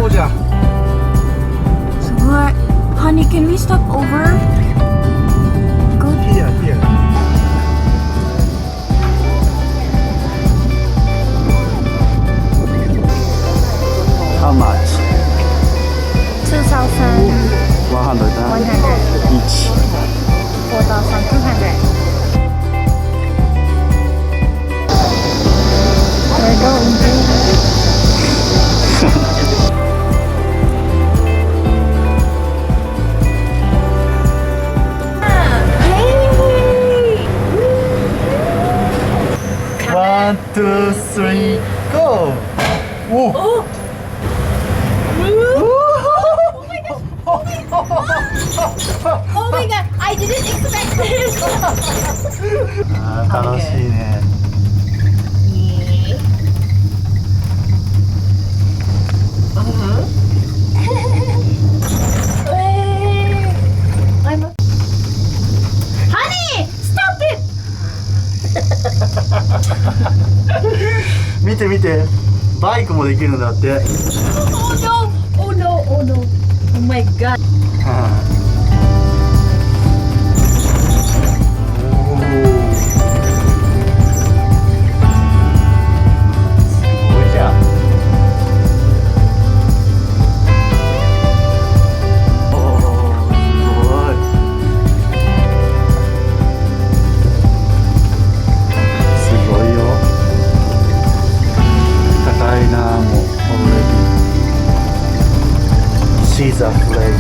高じゃん。すごい。Honey, can we stop over? Good. Here, here. How much? 2,100 100 each. 4,200. We're going there. One, two, three, go! Whoa. Oh my god, I didn't expect this. あー楽しいね。Honey, stop it. 見て見て、バイクもできるんだって。Oh no, oh no, oh no. Oh my god. She's afraid.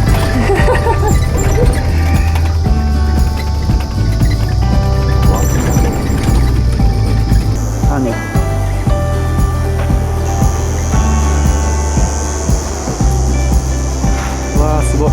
何？わあすごい。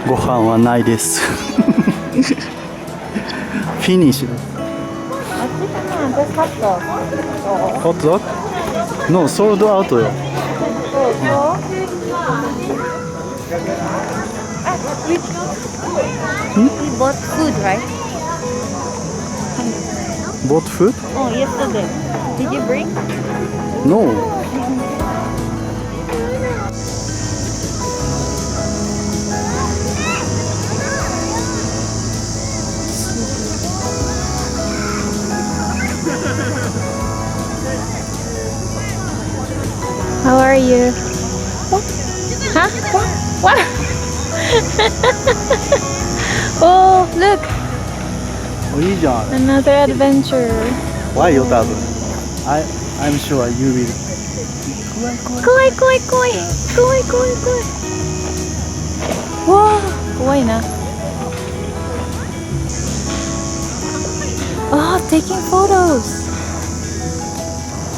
ご飯はないです。フィニッシュです。ホットドッグ？ No、ソールドアウトよ。We bought food, right? Bought food? Oh, yesterday. Did you bring? No. How are you? What? Huh? What? Oh, look! いいじゃん。Another adventure. Why よ多分。I'm sure you will. 怖い怖い怖い怖い怖い怖い。わあ、怖いな。ああ、taking photos.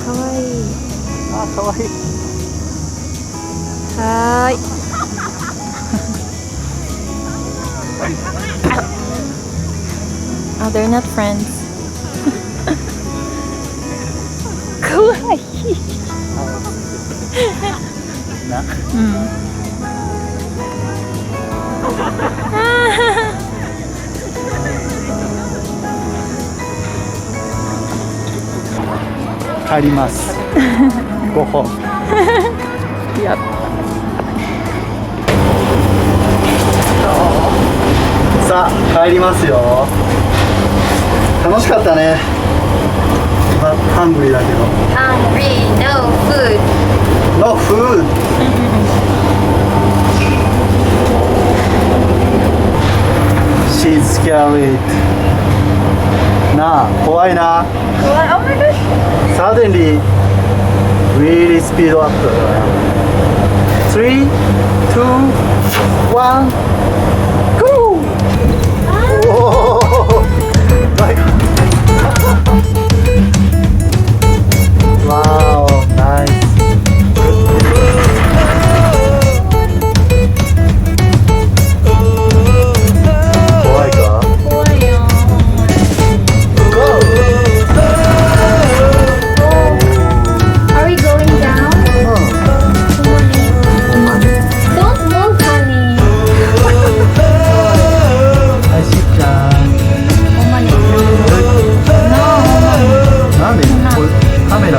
かわいい。あ、かわいい。はーい。Oh, they're not friends. かわいい。な。うん。帰ります。5本。Yep. さあ帰りますよ。楽しかったね。ハングリーだけど。Hungry, no food. No food. She's scared. なあ、怖いな。What? Oh my gosh. Suddenly, really speed up. 3, 2, 1, go! Oh, my God. Wow, nice. 怖いか？怖いよ。Are we going down? Don't move, honey. はい、しっちゃん。ほんまに。No, ほんまに。なんでこれカメラ